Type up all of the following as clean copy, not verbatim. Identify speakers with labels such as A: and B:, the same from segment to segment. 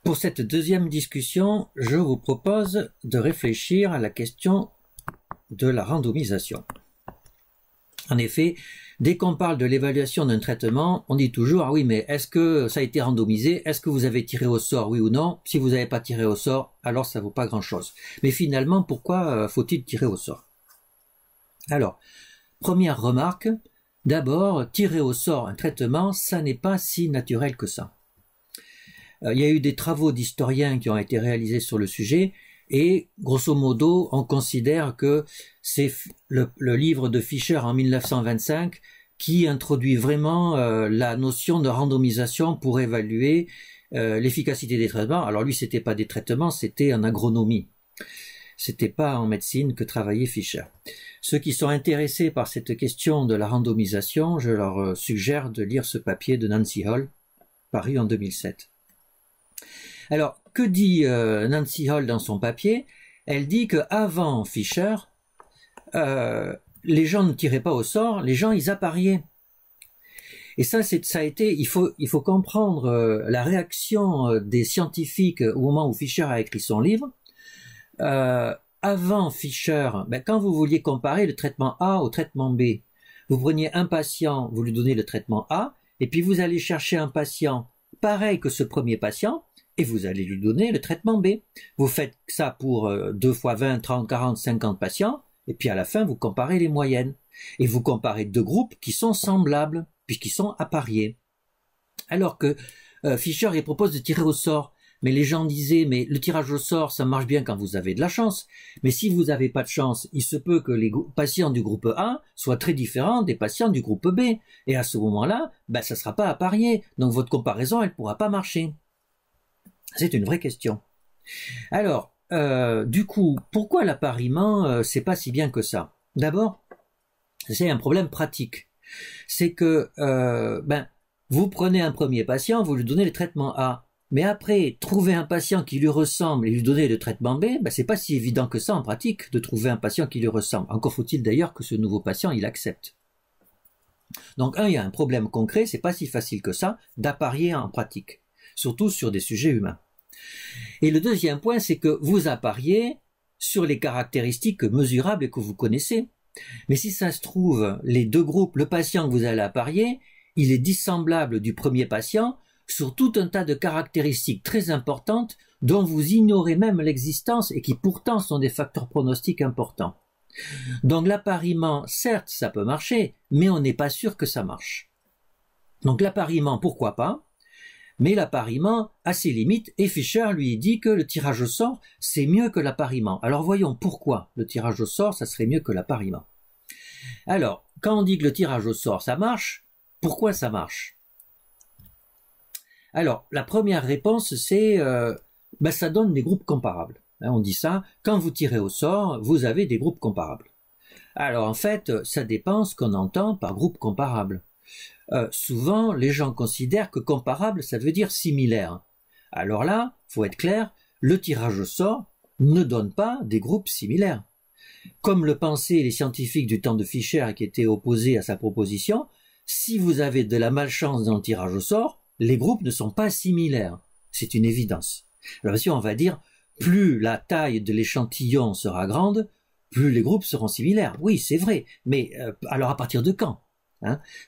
A: Pour cette deuxième discussion, je vous propose de réfléchir à la question de la randomisation. En effet, dès qu'on parle de l'évaluation d'un traitement, on dit toujours « Ah oui, mais est-ce que ça a été randomisé? Est-ce que vous avez tiré au sort, oui ou non? Si vous n'avez pas tiré au sort, alors ça ne vaut pas grand-chose. » Mais finalement, pourquoi faut-il tirer au sort? Alors, première remarque, d'abord, tirer au sort un traitement, ça n'est pas si naturel que ça. Il y a eu des travaux d'historiens qui ont été réalisés sur le sujet et grosso modo on considère que c'est le livre de Fischer en 1925 qui introduit vraiment la notion de randomisation pour évaluer l'efficacité des traitements. Alors lui c'était pas des traitements, c'était en agronomie. C'était pas en médecine que travaillait Fischer. Ceux qui sont intéressés par cette question de la randomisation, je leur suggère de lire ce papier de Nancy Hall, paru en 2007. Alors, que dit Nancy Hall dans son papier? Elle dit qu'avant Fischer, les gens ne tiraient pas au sort, les gens ils appariaient. Et ça a été, il faut comprendre la réaction des scientifiques au moment où Fischer a écrit son livre. Avant Fischer, quand vous vouliez comparer le traitement A au traitement B, vous preniez un patient, vous lui donnez le traitement A, et puis vous allez chercher un patient pareil que ce premier patient, et vous allez lui donner le traitement B. Vous faites ça pour 2 fois 20, 30, 40, 50 patients, et puis à la fin, vous comparez les moyennes. Et vous comparez deux groupes qui sont semblables, puisqu'ils sont appariés. Alors que Fischer, il propose de tirer au sort. Mais les gens disaient, mais le tirage au sort, ça marche bien quand vous avez de la chance. Mais si vous n'avez pas de chance, il se peut que les patients du groupe A soient très différents des patients du groupe B. Et à ce moment-là, ça ne sera pas apparié. Donc votre comparaison, elle ne pourra pas marcher. C'est une vraie question. Alors, du coup, pourquoi l'appariement, c'est pas si bien que ça? D'abord, c'est un problème pratique. C'est que, vous prenez un premier patient, vous lui donnez le traitement A. Mais après, trouver un patient qui lui ressemble et lui donner le traitement B, c'est pas si évident que ça en pratique de trouver un patient qui lui ressemble. Encore faut-il d'ailleurs que ce nouveau patient, il accepte. Donc, il y a un problème concret, c'est pas si facile que ça d'apparier en pratique. Surtout sur des sujets humains. Et le deuxième point, c'est que vous appariez sur les caractéristiques mesurables et que vous connaissez. Mais si ça se trouve, les deux groupes, le patient que vous allez apparier, il est dissemblable du premier patient sur tout un tas de caractéristiques très importantes dont vous ignorez même l'existence et qui pourtant sont des facteurs pronostiques importants. Donc l'appariement, certes, ça peut marcher, mais on n'est pas sûr que ça marche. Donc l'appariement, pourquoi pas? Mais l'appariement a ses limites et Fischer lui dit que le tirage au sort, c'est mieux que l'appariement. Alors voyons pourquoi le tirage au sort, ça serait mieux que l'appariement. Alors, quand on dit que le tirage au sort, ça marche, pourquoi ça marche? Alors, la première réponse, c'est ça donne des groupes comparables. On dit ça, quand vous tirez au sort, vous avez des groupes comparables. Alors en fait, ça dépend ce qu'on entend par groupe comparable. Souvent, les gens considèrent que comparable, ça veut dire similaire. Alors là, faut être clair, le tirage au sort ne donne pas des groupes similaires. Comme le pensaient les scientifiques du temps de Fischer qui étaient opposés à sa proposition, si vous avez de la malchance dans le tirage au sort, les groupes ne sont pas similaires. C'est une évidence. Alors si on va dire, plus la taille de l'échantillon sera grande, plus les groupes seront similaires. Oui, c'est vrai, mais alors à partir de quand?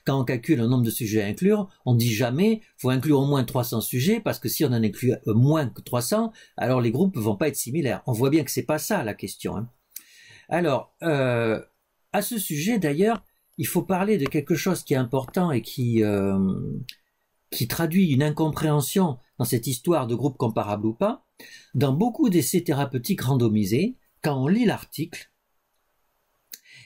A: Quand on calcule un nombre de sujets à inclure, on dit jamais faut inclure au moins 300 sujets parce que si on en inclut moins que 300, alors les groupes vont pas être similaires. On voit bien que c'est pas ça la question. Alors, à ce sujet d'ailleurs, il faut parler de quelque chose qui est important et qui traduit une incompréhension dans cette histoire de groupe comparable ou pas. Dans beaucoup d'essais thérapeutiques randomisés, quand on lit l'article,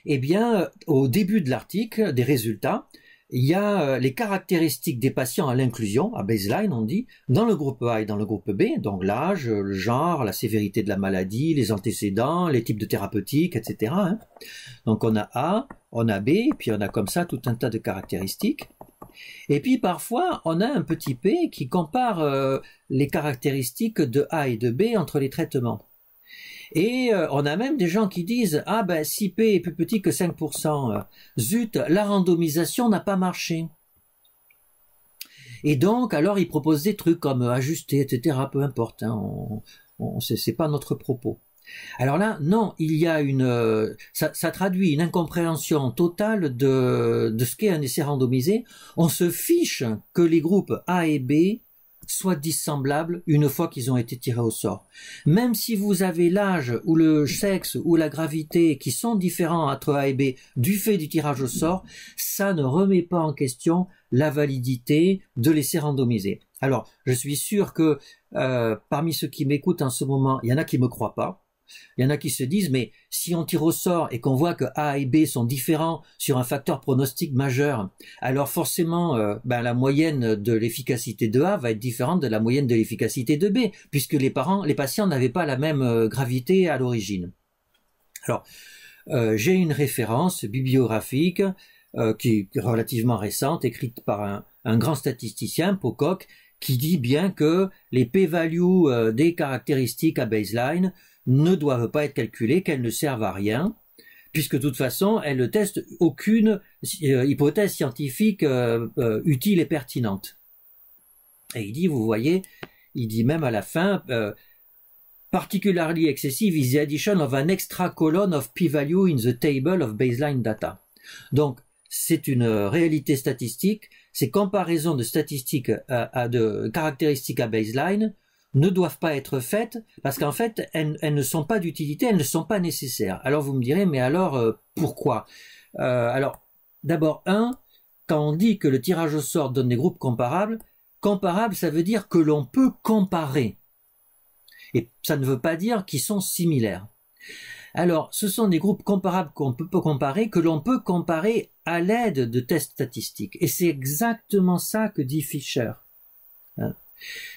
A: eh bien, au début de l'article, des résultats, il y a les caractéristiques des patients à l'inclusion, à baseline on dit, dans le groupe A et dans le groupe B, donc l'âge, le genre, la sévérité de la maladie, les antécédents, les types de thérapeutiques, etc. Donc on a A, on a B, puis on a comme ça tout un tas de caractéristiques. Et puis parfois, on a un petit p qui compare les caractéristiques de A et de B entre les traitements. Et on a même des gens qui disent « Ah ben si P est plus petit que 5%, zut, la randomisation n'a pas marché ». Et donc, alors, il propose des trucs comme ajuster, etc. Peu importe, hein, c'est pas notre propos. Alors là, non, il y a ça traduit une incompréhension totale de ce qu'est un essai randomisé. On se fiche que les groupes A et B soient dissemblables une fois qu'ils ont été tirés au sort. Même si vous avez l'âge ou le sexe ou la gravité qui sont différents entre A et B du fait du tirage au sort, ça ne remet pas en question la validité de l'essai randomisé. Alors, je suis sûr que parmi ceux qui m'écoutent en ce moment, il y en a qui me croient pas. Il y en a qui se disent, mais si on tire au sort et qu'on voit que A et B sont différents sur un facteur pronostic majeur, alors forcément, la moyenne de l'efficacité de A va être différente de la moyenne de l'efficacité de B, puisque les patients n'avaient pas la même gravité à l'origine. Alors, j'ai une référence bibliographique qui est relativement récente, écrite par un grand statisticien, Pocock, qui dit bien que les p-values des caractéristiques à baseline ne doivent pas être calculées, qu'elles ne servent à rien, puisque de toute façon, elles ne testent aucune hypothèse scientifique utile et pertinente. Et il dit, vous voyez, il dit même à la fin, particularly excessive is the addition of an extra column of p-value in the table of baseline data. Donc, c'est une réalité statistique, ces comparaisons de statistiques de caractéristiques à baseline ne doivent pas être faites parce qu'en fait, elles ne sont pas d'utilité, elles ne sont pas nécessaires. Alors vous me direz, mais alors pourquoi alors, d'abord, quand on dit que le tirage au sort donne des groupes comparables, ça veut dire que l'on peut comparer. Et ça ne veut pas dire qu'ils sont similaires. Alors, ce sont des groupes comparables qu'on peut comparer, que l'on peut comparer à l'aide de tests statistiques. Et c'est exactement ça que dit Fisher.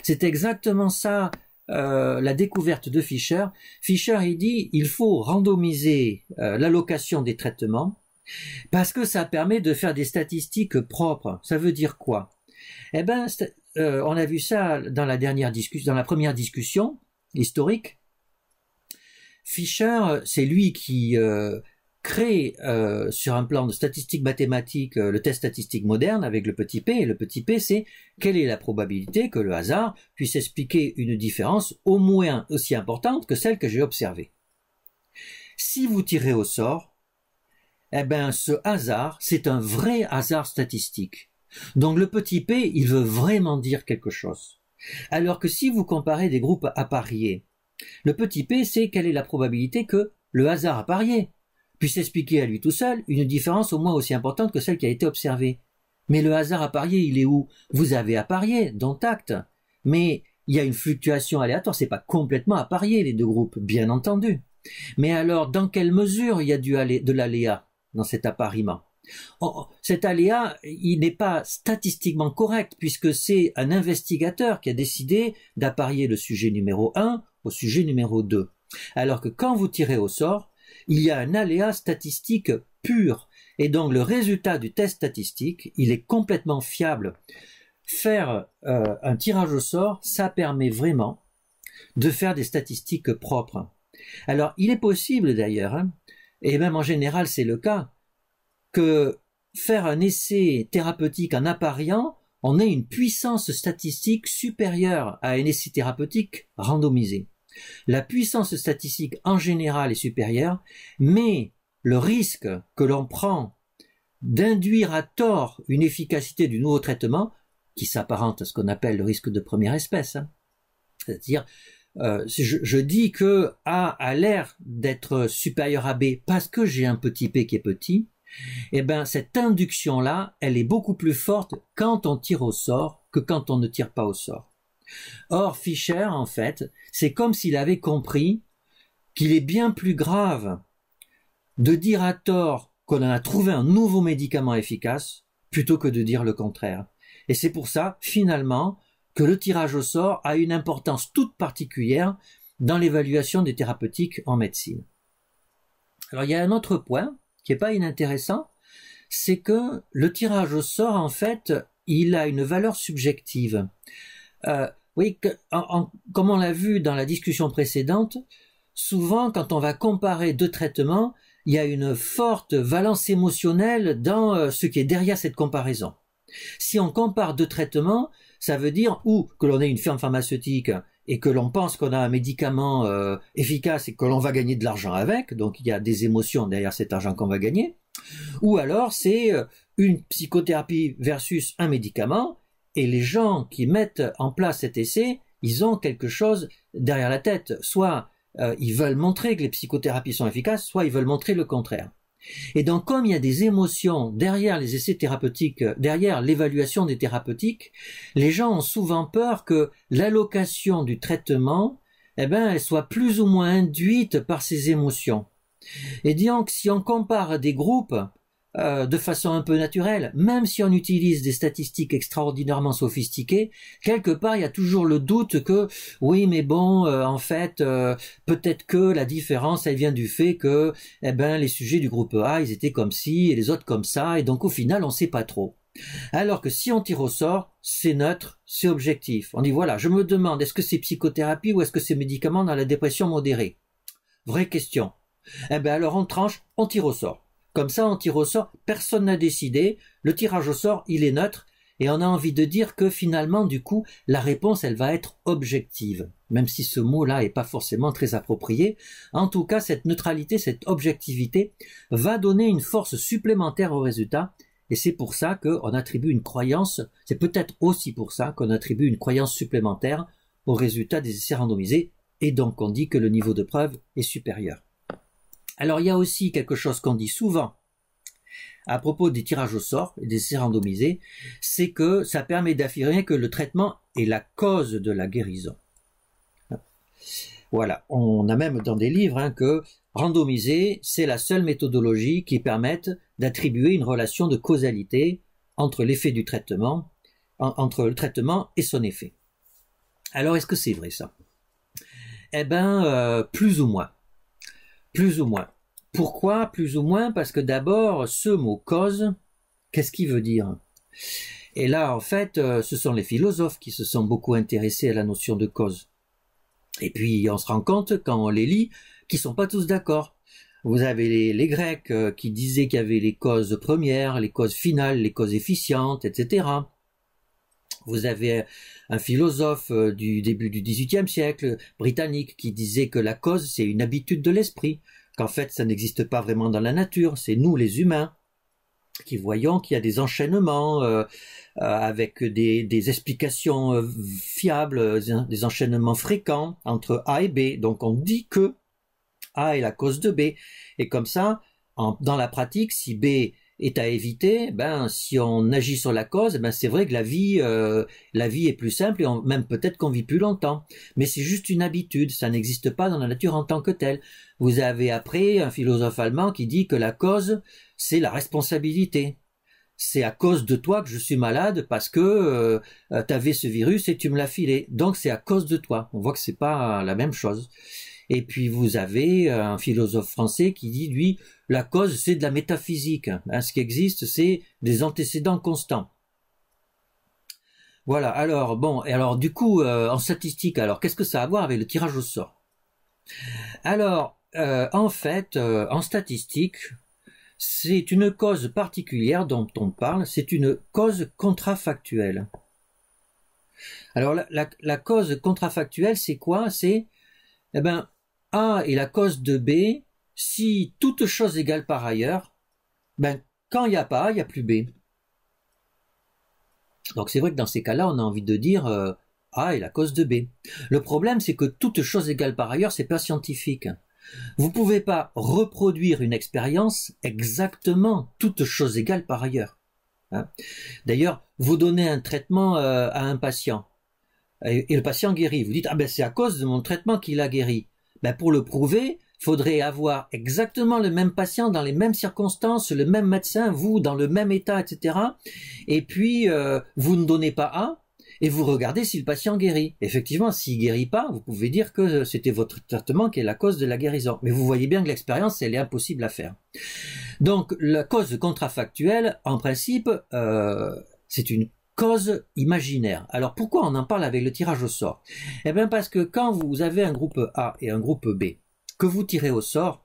A: C'est exactement ça la découverte de Fisher. Fisher, il dit, il faut randomiser l'allocation des traitements parce que ça permet de faire des statistiques propres. Ça veut dire quoi? Eh ben, on a vu ça dans la première discussion historique. Fisher, c'est lui qui crée sur un plan de statistique mathématique le test statistique moderne avec le petit p, et le petit p c'est quelle est la probabilité que le hasard puisse expliquer une différence au moins aussi importante que celle que j'ai observée. Si vous tirez au sort, eh ben ce hasard, c'est un vrai hasard statistique. Donc le petit p, il veut vraiment dire quelque chose. Alors que si vous comparez des groupes appariés, le petit p, c'est quelle est la probabilité que le hasard apparié puisse expliquer à lui tout seul une différence au moins aussi importante que celle qui a été observée. Mais le hasard apparié, il est où? Vous avez apparié, dont acte. Mais il y a une fluctuation aléatoire, c'est pas complètement apparié les deux groupes, bien entendu. Mais alors, dans quelle mesure il y a de l'aléa dans cet appariement? Cet aléa, il n'est pas statistiquement correct puisque c'est un investigateur qui a décidé d'apparier le sujet numéro 1 au sujet numéro 2. Alors que quand vous tirez au sort, il y a un aléa statistique pur. Et donc le résultat du test statistique, il est complètement fiable. Faire un tirage au sort, ça permet vraiment de faire des statistiques propres. Alors il est possible d'ailleurs, et même en général c'est le cas, que faire un essai thérapeutique en appariant, on ait une puissance statistique supérieure à un essai thérapeutique randomisé. La puissance statistique en général est supérieure, mais le risque que l'on prend d'induire à tort une efficacité du nouveau traitement, qui s'apparente à ce qu'on appelle le risque de première espèce, c'est-à-dire je dis que A a l'air d'être supérieur à B parce que j'ai un petit p qui est petit, eh ben cette induction-là, elle est beaucoup plus forte quand on tire au sort que quand on ne tire pas au sort. Or, Fisher, en fait, c'est comme s'il avait compris qu'il est bien plus grave de dire à tort qu'on a trouvé un nouveau médicament efficace plutôt que de dire le contraire. Et c'est pour ça, finalement, que le tirage au sort a une importance toute particulière dans l'évaluation des thérapeutiques en médecine. Alors, il y a un autre point qui n'est pas inintéressant, c'est que le tirage au sort, en fait, il a une valeur subjective. Oui, comme on l'a vu dans la discussion précédente, souvent quand on va comparer deux traitements, il y a une forte valence émotionnelle dans ce qui est derrière cette comparaison. Si on compare deux traitements, ça veut dire ou que l'on est une firme pharmaceutique et que l'on pense qu'on a un médicament efficace et que l'on va gagner de l'argent avec, donc il y a des émotions derrière cet argent qu'on va gagner, ou alors c'est une psychothérapie versus un médicament, et les gens qui mettent en place cet essai, ils ont quelque chose derrière la tête, soit ils veulent montrer que les psychothérapies sont efficaces, soit ils veulent montrer le contraire. Et donc, comme il y a des émotions derrière les essais thérapeutiques, derrière l'évaluation des thérapeutiques, les gens ont souvent peur que l'allocation du traitement, elle soit plus ou moins induite par ces émotions. Et donc, si on compare des groupes de façon un peu naturelle, même si on utilise des statistiques extraordinairement sophistiquées, quelque part il y a toujours le doute que oui mais bon en fait peut-être que la différence elle vient du fait que les sujets du groupe A ils étaient comme ci et les autres comme ça et donc au final on sait pas trop. Alors que si on tire au sort, c'est neutre, c'est objectif. On dit voilà, je me demande est-ce que c'est psychothérapie ou est-ce que c'est médicament dans la dépression modérée? Vraie question. Alors on tranche, on tire au sort. Comme ça, on tire au sort, personne n'a décidé, le tirage au sort, il est neutre, et on a envie de dire que finalement, du coup, la réponse, elle va être objective. Même si ce mot-là est pas forcément très approprié. En tout cas, cette neutralité, cette objectivité va donner une force supplémentaire au résultat, et c'est pour ça qu'on attribue une croyance, c'est peut-être aussi pour ça qu'on attribue une croyance supplémentaire au résultat des essais randomisés, et donc on dit que le niveau de preuve est supérieur. Alors il y a aussi quelque chose qu'on dit souvent à propos des tirages au sort et des essais randomisés, c'est que ça permet d'affirmer que le traitement est la cause de la guérison. Voilà, on a même dans des livres que randomiser, c'est la seule méthodologie qui permette d'attribuer une relation de causalité entre l'effet du traitement, entre le traitement et son effet. Alors est-ce que c'est vrai ça? Plus ou moins. Plus ou moins. Pourquoi plus ou moins? Parce que d'abord, ce mot cause, qu'est-ce qu'il veut dire? Et là, en fait, ce sont les philosophes qui se sont beaucoup intéressés à la notion de cause. Et puis, on se rend compte, quand on les lit, qu'ils sont pas tous d'accord. Vous avez les Grecs qui disaient qu'il y avait les causes premières, les causes finales, les causes efficientes, etc. Vous avez un philosophe du début du XVIIIe siècle, britannique, qui disait que la cause, c'est une habitude de l'esprit, qu'en fait, ça n'existe pas vraiment dans la nature, c'est nous, les humains, qui voyons qu'il y a des enchaînements avec des explications fiables, des enchaînements fréquents entre A et B. Donc on dit que A est la cause de B. Et comme ça, dans la pratique, si B est à éviter, si on agit sur la cause, c'est vrai que la vie est plus simple et même peut-être qu'on vit plus longtemps. Mais c'est juste une habitude, ça n'existe pas dans la nature en tant que telle. Vous avez après un philosophe allemand qui dit que la cause, c'est la responsabilité. C'est à cause de toi que je suis malade parce que t'avais ce virus et tu me l'as filé. Donc c'est à cause de toi. On voit que c'est pas la même chose. Et puis vous avez un philosophe français qui dit, lui, la cause c'est de la métaphysique. Ce qui existe, c'est des antécédents constants. Voilà, alors bon, et alors du coup, en statistique, alors qu'est-ce que ça a à voir avec le tirage au sort? Alors, en fait, en statistique, c'est une cause particulière dont on parle, c'est une cause contrafactuelle. Alors la cause contrafactuelle, c'est quoi? C'est A est la cause de B si toute chose égale par ailleurs, quand il n'y a pas A, il n'y a plus B. Donc c'est vrai que dans ces cas-là, on a envie de dire A est la cause de B. Le problème, c'est que toute chose égale par ailleurs, c'est pas scientifique. Vous pouvez pas reproduire une expérience exactement toute chose égale par ailleurs. D'ailleurs, vous donnez un traitement à un patient et le patient guérit. Vous dites c'est à cause de mon traitement qu'il a guéri. Pour le prouver, faudrait avoir exactement le même patient dans les mêmes circonstances, le même médecin, vous dans le même état, etc. Et puis vous ne donnez pas A et vous regardez si le patient guérit. Effectivement, s'il guérit pas, vous pouvez dire que c'était votre traitement qui est la cause de la guérison. Mais vous voyez bien que l'expérience, elle est impossible à faire. Donc la cause contrafactuelle, en principe, c'est une cause imaginaire. Alors pourquoi on en parle avec le tirage au sort? Parce que quand vous avez un groupe A et un groupe B, que vous tirez au sort,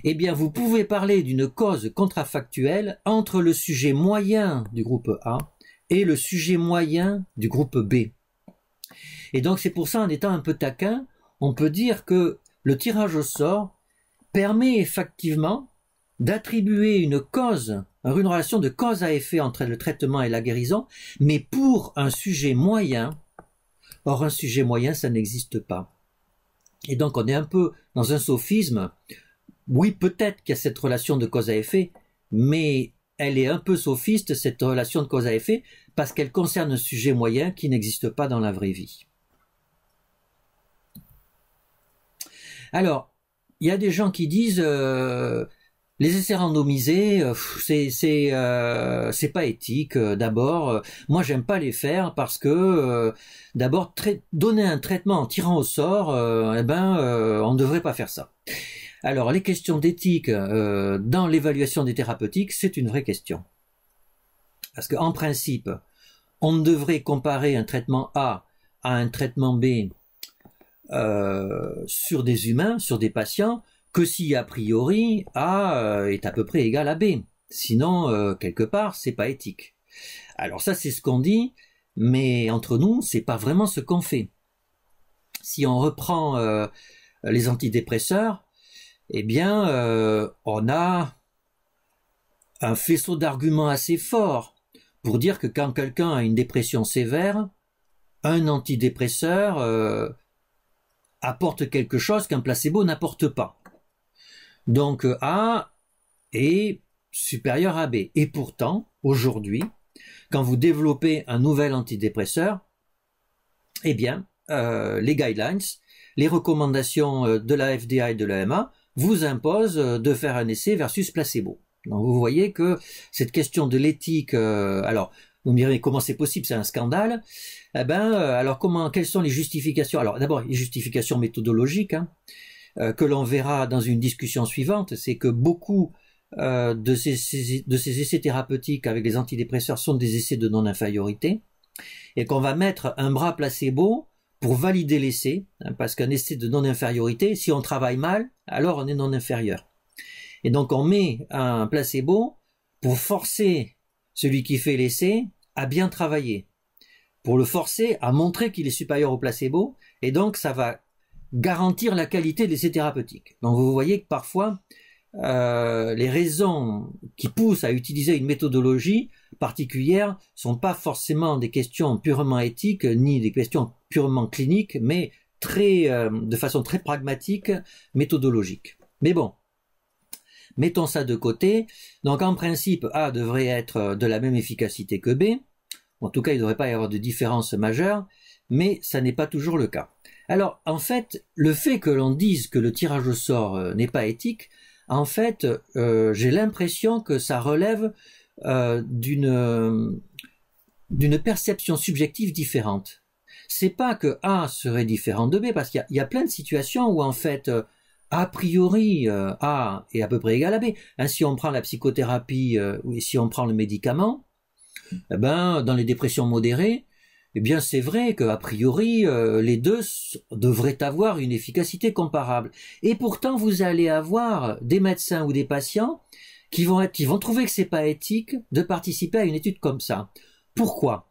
A: vous pouvez parler d'une cause contrafactuelle entre le sujet moyen du groupe A est le sujet moyen du groupe B. Et donc c'est pour ça, en étant un peu taquin, on peut dire que le tirage au sort permet effectivement d'attribuer une cause, une relation de cause à effet entre le traitement et la guérison, mais pour un sujet moyen. Or un sujet moyen, ça n'existe pas. Et donc on est un peu dans un sophisme. Oui, peut-être qu'il y a cette relation de cause à effet, mais elle est un peu sophiste, cette relation de cause à effet, parce qu'elle concerne un sujet moyen qui n'existe pas dans la vraie vie. Alors, il y a des gens qui disent les essais randomisés, c'est pas éthique. D'abord, moi j'aime pas les faire parce que d'abord donner un traitement en tirant au sort, on ne devrait pas faire ça. Alors les questions d'éthique dans l'évaluation des thérapeutiques, c'est une vraie question. Parce qu'en principe, on ne devrait comparer un traitement A à un traitement B sur des humains, sur des patients, que si a priori A est à peu près égal à B. Sinon, quelque part, c'est pas éthique. Alors ça, c'est ce qu'on dit, mais entre nous, c'est pas vraiment ce qu'on fait. Si on reprend les antidépresseurs, eh bien, on a un faisceau d'arguments assez fort pour dire que quand quelqu'un a une dépression sévère, un antidépresseur apporte quelque chose qu'un placebo n'apporte pas. Donc A est supérieur à B. Et pourtant, aujourd'hui, quand vous développez un nouvel antidépresseur, eh bien, les guidelines, les recommandations de la FDA et de l'EMA vous imposent de faire un essai versus placebo. Donc vous voyez que cette question de l'éthique, alors vous me direz comment c'est possible, c'est un scandale. Eh ben, alors quelles sont les justifications? Alors d'abord les justifications méthodologiques, que l'on verra dans une discussion suivante, c'est que beaucoup de ces essais thérapeutiques avec les antidépresseurs sont des essais de non-infériorité, et qu'on va mettre un bras placebo pour valider l'essai, parce qu'un essai de non-infériorité, si on travaille mal, alors on est non-inférieur. Et donc on met un placebo pour forcer celui qui fait l'essai à bien travailler, pour le forcer à montrer qu'il est supérieur au placebo, et donc ça va garantir la qualité de l'essai thérapeutique. Donc vous voyez que parfois, les raisons qui poussent à utiliser une méthodologie particulière sont pas forcément des questions purement éthiques, ni des questions purement cliniques, mais de façon très pragmatique, méthodologique. Mais bon, mettons ça de côté. Donc en principe, A devrait être de la même efficacité que B. En tout cas, il ne devrait pas y avoir de différence majeure, mais ça n'est pas toujours le cas. Alors, en fait, le fait que l'on dise que le tirage au sort n'est pas éthique, en fait, j'ai l'impression que ça relève d'une perception subjective différente. C'est pas que A serait différent de B, parce qu'il y a plein de situations où, en fait, a priori, A est à peu près égal à B. Si on prend la psychothérapie, ou si on prend le médicament, eh ben, dans les dépressions modérées, eh bien, c'est vrai qu'a priori, les deux devraient avoir une efficacité comparable. Et pourtant, vous allez avoir des médecins ou des patients qui vont trouver que c'est pas éthique de participer à une étude comme ça. Pourquoi?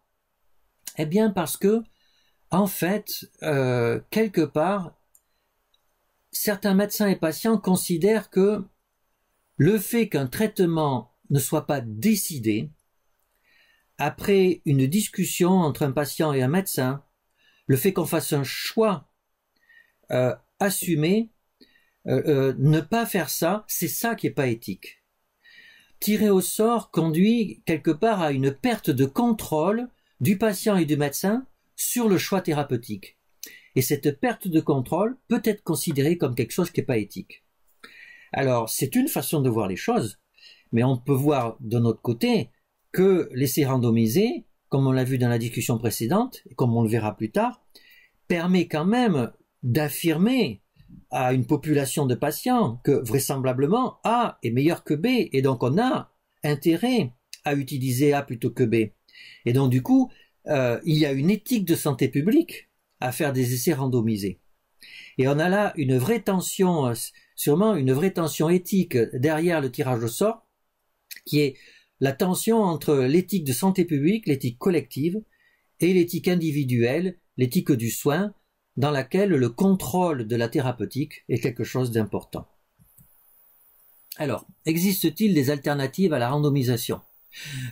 A: Eh bien, parce que, en fait, quelque part, certains médecins et patients considèrent que le fait qu'un traitement ne soit pas décidé, après une discussion entre un patient et un médecin, le fait qu'on fasse un choix assumé, ne pas faire ça, c'est ça qui est pas éthique. Tirer au sort conduit quelque part à une perte de contrôle du patient et du médecin sur le choix thérapeutique. Et cette perte de contrôle peut être considérée comme quelque chose qui n'est pas éthique. Alors, c'est une façon de voir les choses, mais on peut voir de notre côté que l'essai randomisé, comme on l'a vu dans la discussion précédente, et comme on le verra plus tard, permet quand même d'affirmer à une population de patients que vraisemblablement A est meilleur que B, et donc on a intérêt à utiliser A plutôt que B. Et donc du coup, il y a une éthique de santé publique à faire des essais randomisés. Et on a là une vraie tension, sûrement une vraie tension éthique derrière le tirage au sort, qui est la tension entre l'éthique de santé publique, l'éthique collective, et l'éthique individuelle, l'éthique du soin, dans laquelle le contrôle de la thérapeutique est quelque chose d'important. Alors, existe-t-il des alternatives à la randomisation?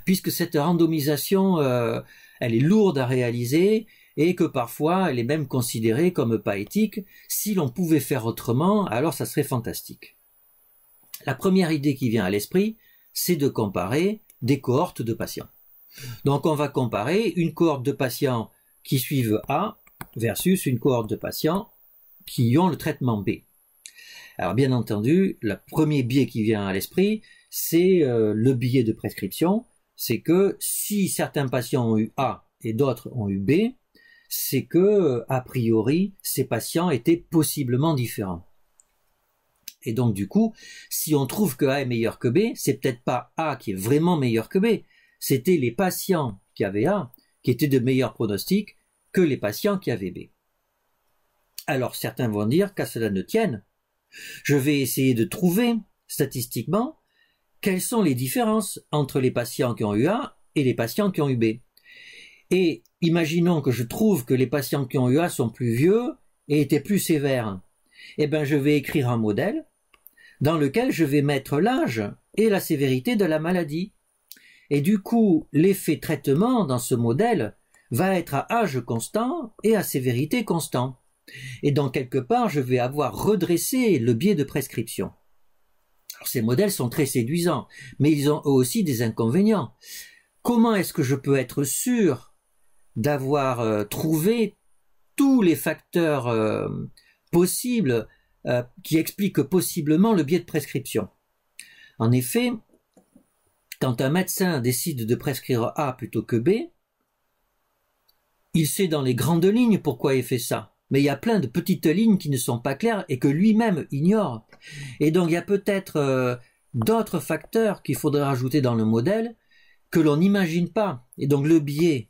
A: Puisque cette randomisation, elle est lourde à réaliser et que parfois elle est même considérée comme pas éthique, si l'on pouvait faire autrement, alors ça serait fantastique. La première idée qui vient à l'esprit, c'est de comparer des cohortes de patients. Donc on va comparer une cohorte de patients qui suivent A versus une cohorte de patients qui ont le traitement B. Alors bien entendu, le premier biais qui vient à l'esprit, c'est le biais de prescription. C'est que si certains patients ont eu A et d'autres ont eu B, c'est que, a priori, ces patients étaient possiblement différents. Et donc du coup, si on trouve que A est meilleur que B, c'est peut-être pas A qui est vraiment meilleur que B, c'était les patients qui avaient A qui étaient de meilleurs pronostics que les patients qui avaient B. Alors certains vont dire qu'à cela ne tienne, je vais essayer de trouver statistiquement quelles sont les différences entre les patients qui ont eu A et les patients qui ont eu B. Et imaginons que je trouve que les patients qui ont eu A sont plus vieux et étaient plus sévères. Eh bien, je vais écrire un modèle dans lequel je vais mettre l'âge et la sévérité de la maladie. Et du coup, l'effet traitement dans ce modèle va être à âge constant et à sévérité constant. Et donc, quelque part, je vais avoir redressé le biais de prescription. Alors, ces modèles sont très séduisants, mais ils ont eux aussi des inconvénients. Comment est-ce que je peux être sûr d'avoir trouvé tous les facteurs possibles qui expliquent possiblement le biais de prescription? En effet, quand un médecin décide de prescrire A plutôt que B, il sait dans les grandes lignes pourquoi il fait ça. Mais il y a plein de petites lignes qui ne sont pas claires et que lui-même ignore. Et donc il y a peut-être d'autres facteurs qu'il faudrait rajouter dans le modèle que l'on n'imagine pas. Et donc le biais,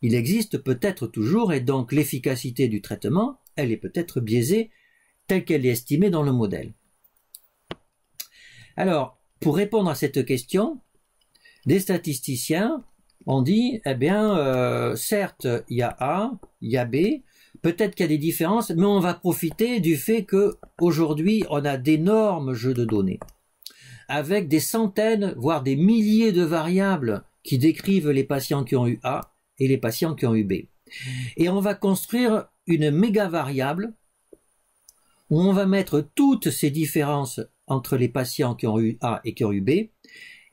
A: il existe peut-être toujours, et donc l'efficacité du traitement, elle est peut-être biaisée telle qu'elle est estimée dans le modèle. Alors, pour répondre à cette question, des statisticiens ont dit, eh bien, certes, il y a A, il y a B, peut-être qu'il y a des différences, mais on va profiter du fait qu'aujourd'hui, on a d'énormes jeux de données, avec des centaines, voire des milliers de variables qui décrivent les patients qui ont eu A et les patients qui ont eu B. Et on va construire une méga variable où on va mettre toutes ces différences entre les patients qui ont eu A et qui ont eu B,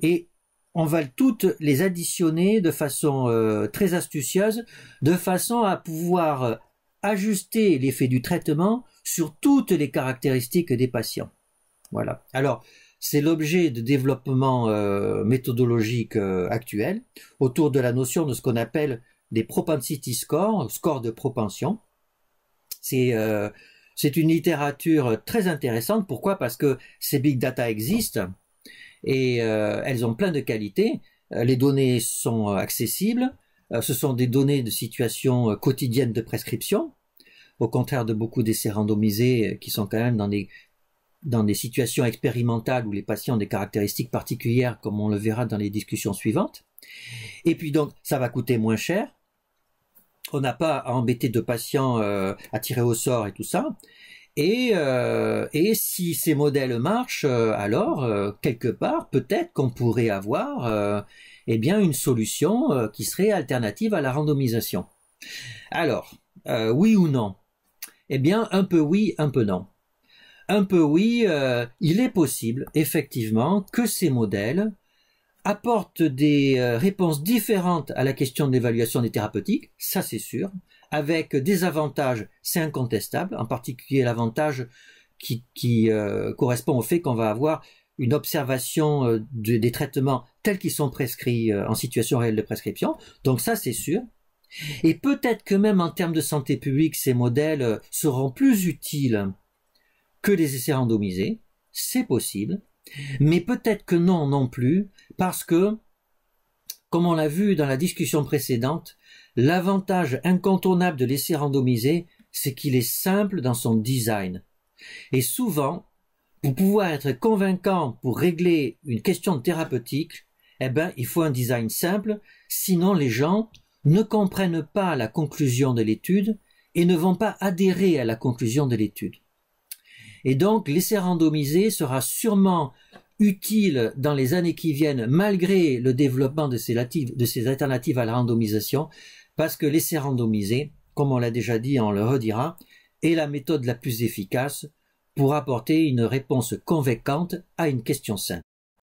A: et on va toutes les additionner de façon très astucieuse, de façon à pouvoir ajuster l'effet du traitement sur toutes les caractéristiques des patients. Voilà. Alors, c'est l'objet de développement méthodologique actuel autour de la notion de ce qu'on appelle des propensity scores, scores de propension. C'est une littérature très intéressante. Pourquoi? Parce que ces big data existent et elles ont plein de qualités. Les données sont accessibles. Ce sont des données de situation quotidienne de prescription, au contraire de beaucoup d'essais randomisés qui sont quand même dans des situations expérimentales où les patients ont des caractéristiques particulières, comme on le verra dans les discussions suivantes. Et puis donc, ça va coûter moins cher. On n'a pas à embêter de patients à tirer au sort et tout ça. Et si ces modèles marchent, alors, quelque part, peut-être qu'on pourrait avoir eh bien, une solution qui serait alternative à la randomisation. Alors, oui ou non? Eh bien, un peu oui, un peu non. Un peu oui, il est possible, effectivement, que ces modèles apportent des réponses différentes à la question de l'évaluation des thérapeutiques, ça c'est sûr, avec des avantages, c'est incontestable, en particulier l'avantage qui correspond au fait qu'on va avoir une observation des traitements tels qu'ils sont prescrits en situation réelle de prescription, donc ça c'est sûr. Et peut-être que même en termes de santé publique, ces modèles seront plus utiles que les essais randomisés, c'est possible, mais peut-être que non plus, parce que, comme on l'a vu dans la discussion précédente, l'avantage incontournable de l'essai randomisé, c'est qu'il est simple dans son design. Et souvent, pour pouvoir être convaincant pour régler une question thérapeutique, eh ben, il faut un design simple, sinon les gens ne comprennent pas la conclusion de l'étude et ne vont pas adhérer à la conclusion de l'étude. Et donc, l'essai randomisé sera sûrement utile dans les années qui viennent, malgré le développement de ces alternatives à la randomisation, parce que l'essai randomisé, comme on l'a déjà dit, on le redira, est la méthode la plus efficace pour apporter une réponse convaincante à une question simple.